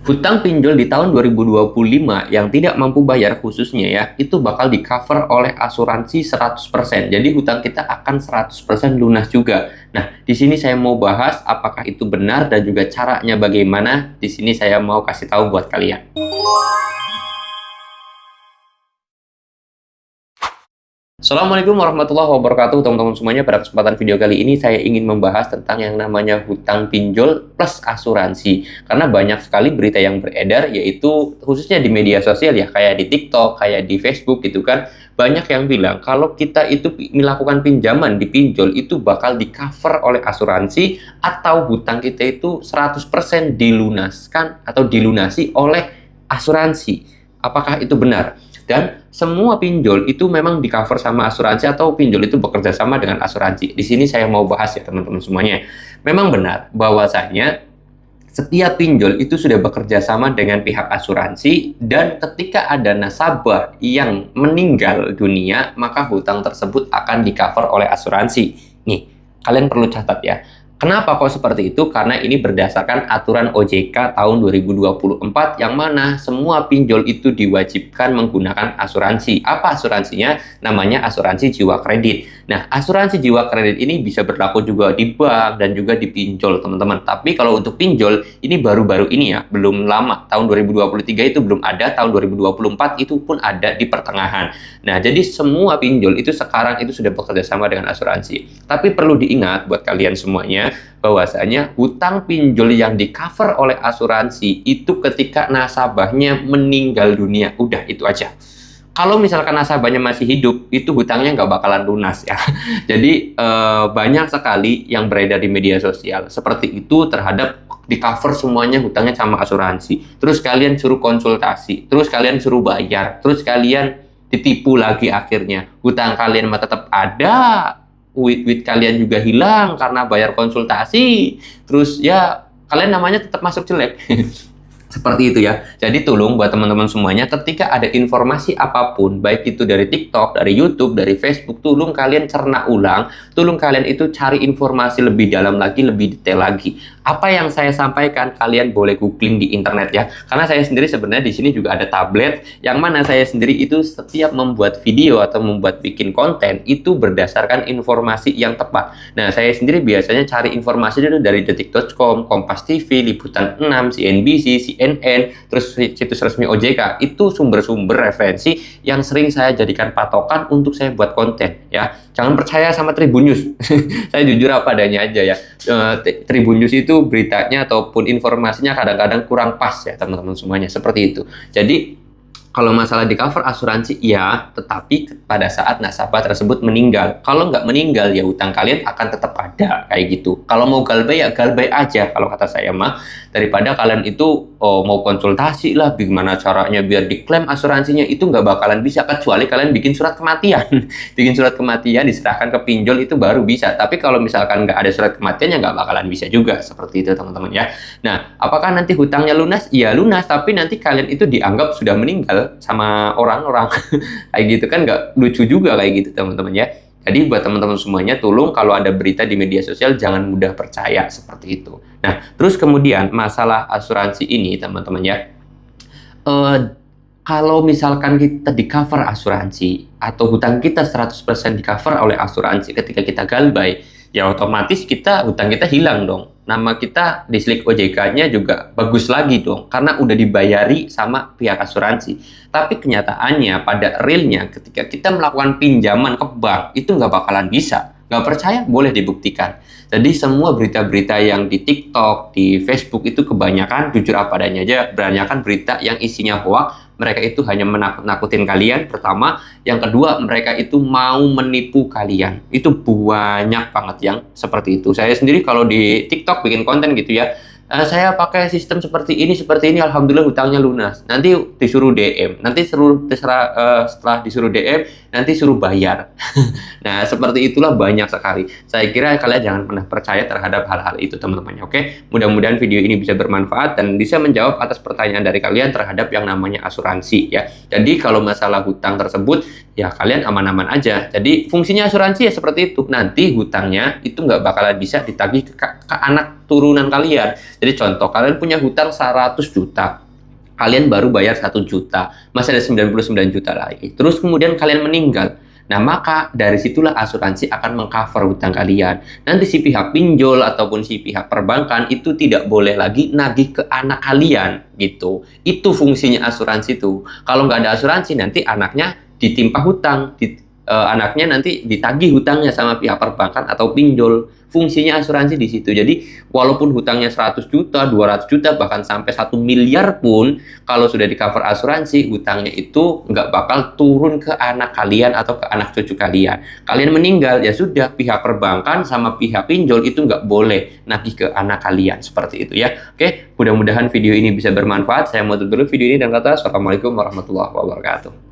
Hutang pinjol di tahun 2025 yang tidak mampu bayar khususnya ya, itu bakal di-cover oleh asuransi 100%. Jadi hutang kita akan 100% lunas juga. Nah, di sini saya mau bahas apakah itu benar dan juga caranya bagaimana. Di sini saya mau kasih tahu buat kalian. Assalamualaikum warahmatullahi wabarakatuh teman-teman semuanya. Pada kesempatan video kali ini saya ingin membahas tentang yang namanya hutang pinjol plus asuransi. Karena banyak sekali berita yang beredar, yaitu khususnya di media sosial ya, kayak di TikTok, kayak di Facebook gitu kan. Banyak yang bilang kalau kita itu melakukan pinjaman di pinjol itu bakal di cover oleh asuransi, atau hutang kita itu 100% dilunaskan atau dilunasi oleh asuransi. Apakah itu benar? Dan semua pinjol itu memang di cover sama asuransi atau pinjol itu bekerja sama dengan asuransi. Di sini saya mau bahas ya teman-teman semuanya. Memang benar bahwasanya setiap pinjol itu sudah bekerja sama dengan pihak asuransi, dan ketika ada nasabah yang meninggal dunia, maka hutang tersebut akan di cover oleh asuransi. Nih, kalian perlu catat ya. Kenapa kok seperti itu? Karena ini berdasarkan aturan OJK tahun 2024 yang mana semua pinjol itu diwajibkan menggunakan asuransi. Apa asuransinya? Namanya asuransi jiwa kredit. Nah, asuransi jiwa kredit ini bisa berlaku juga di bank dan juga di pinjol, teman-teman. Tapi kalau untuk pinjol, ini baru-baru ini ya, belum lama. Tahun 2023 itu belum ada, tahun 2024 itu pun ada di pertengahan. Nah, jadi semua pinjol itu sekarang itu sudah bekerja sama dengan asuransi. Tapi perlu diingat buat kalian semuanya, bahwasanya hutang pinjol yang di cover oleh asuransi itu ketika nasabahnya meninggal dunia. Udah, itu aja. Kalau misalkan nasabahnya masih hidup, itu hutangnya nggak bakalan lunas ya. Jadi banyak sekali yang beredar di media sosial seperti itu terhadap di cover semuanya hutangnya sama asuransi. Terus kalian suruh konsultasi, terus kalian suruh bayar, terus kalian ditipu lagi akhirnya. Hutang kalian mah tetap ada, duit kalian juga hilang karena bayar konsultasi, terus ya kalian namanya tetap masuk jelek. Seperti itu ya. Jadi tolong buat teman-teman semuanya, ketika ada informasi apapun, baik itu dari TikTok, dari YouTube, dari Facebook, tolong kalian cerna ulang, tolong kalian itu cari informasi lebih dalam lagi, lebih detail lagi. Apa yang saya sampaikan kalian boleh googling di internet ya. Karena saya sendiri sebenarnya di sini juga ada tablet yang mana saya sendiri itu setiap membuat video atau membuat bikin konten itu berdasarkan informasi yang tepat. Nah, saya sendiri biasanya cari informasi itu dari detik.com, Kompas TV, Liputan 6, CNBC, CNN, terus situs resmi OJK. Itu sumber-sumber referensi yang sering saya jadikan patokan untuk saya buat konten ya. Jangan percaya sama Tribun News. Saya jujur apa adanya aja ya. Tribun News itu beritanya ataupun informasinya kadang-kadang kurang pas ya teman-teman semuanya, seperti itu. Jadi kalau masalah di cover asuransi ya, tetapi pada saat nasabah tersebut meninggal. Kalau nggak meninggal ya hutang kalian akan tetap ada kayak gitu. Kalau mau galbay ya galbay aja kalau kata saya mah, daripada kalian itu mau konsultasi lah bagaimana caranya biar diklaim asuransinya, itu nggak bakalan bisa kecuali kalian bikin surat kematian. Bikin surat kematian diserahkan ke pinjol itu baru bisa. Tapi kalau misalkan nggak ada surat kematian ya nggak bakalan bisa juga, seperti itu teman-teman ya. Nah, apakah nanti hutangnya lunas? Iya lunas, tapi nanti kalian itu dianggap sudah meninggal sama orang-orang. Kayak gitu kan nggak lucu juga kayak gitu teman-teman ya. Jadi buat teman-teman semuanya, tolong kalau ada berita di media sosial jangan mudah percaya seperti itu. Nah, terus kemudian masalah asuransi ini teman-teman ya, kalau misalkan kita di cover asuransi atau hutang kita 100% di cover oleh asuransi ketika kita galbay, ya otomatis hutang kita hilang dong. Nama kita di slip OJK-nya juga bagus lagi dong, karena udah dibayari sama pihak asuransi. Tapi kenyataannya pada realnya ketika kita melakukan pinjaman ke bank itu nggak bakalan bisa. Nggak percaya? Boleh dibuktikan. Jadi semua berita-berita yang di TikTok, di Facebook itu kebanyakan, jujur apa adanya aja, kebanyakan berita yang isinya hoax. Mereka itu hanya menakut-nakutin kalian, pertama. Yang kedua, mereka itu mau menipu kalian. Itu banyak banget yang seperti itu. Saya sendiri kalau di TikTok bikin konten gitu ya, saya pakai sistem seperti ini, alhamdulillah hutangnya lunas. Nanti disuruh DM, nanti setelah disuruh DM, nanti suruh bayar. Nah, seperti itulah banyak sekali. Saya kira kalian jangan pernah percaya terhadap hal-hal itu, teman-teman. Oke, mudah-mudahan video ini bisa bermanfaat dan bisa menjawab atas pertanyaan dari kalian terhadap yang namanya asuransi ya. Jadi kalau masalah hutang tersebut, ya kalian aman-aman aja. Jadi fungsinya asuransi ya seperti itu. Nanti hutangnya itu nggak bakalan bisa ditagih ke anak turunan kalian. Jadi contoh, kalian punya hutang 100 juta. Kalian baru bayar 1 juta, masih ada 99 juta lagi. Terus kemudian kalian meninggal. Nah, maka dari situlah asuransi akan mengcover hutang kalian. Nanti si pihak pinjol ataupun si pihak perbankan itu tidak boleh lagi nagih ke anak kalian, gitu. Itu fungsinya asuransi tuh. Kalau nggak ada asuransi, nanti anaknya ditimpa hutang, anaknya nanti ditagih hutangnya sama pihak perbankan atau pinjol. Fungsinya asuransi di situ. Jadi, walaupun hutangnya 100 juta, 200 juta, bahkan sampai 1 miliar pun, kalau sudah di cover asuransi, hutangnya itu nggak bakal turun ke anak kalian atau ke anak cucu kalian. Kalian meninggal, ya sudah, pihak perbankan sama pihak pinjol itu nggak boleh nagih ke anak kalian. Seperti itu ya. Oke, mudah-mudahan video ini bisa bermanfaat. Saya mau tutup dulu video ini dan kata, Assalamualaikum warahmatullahi wabarakatuh.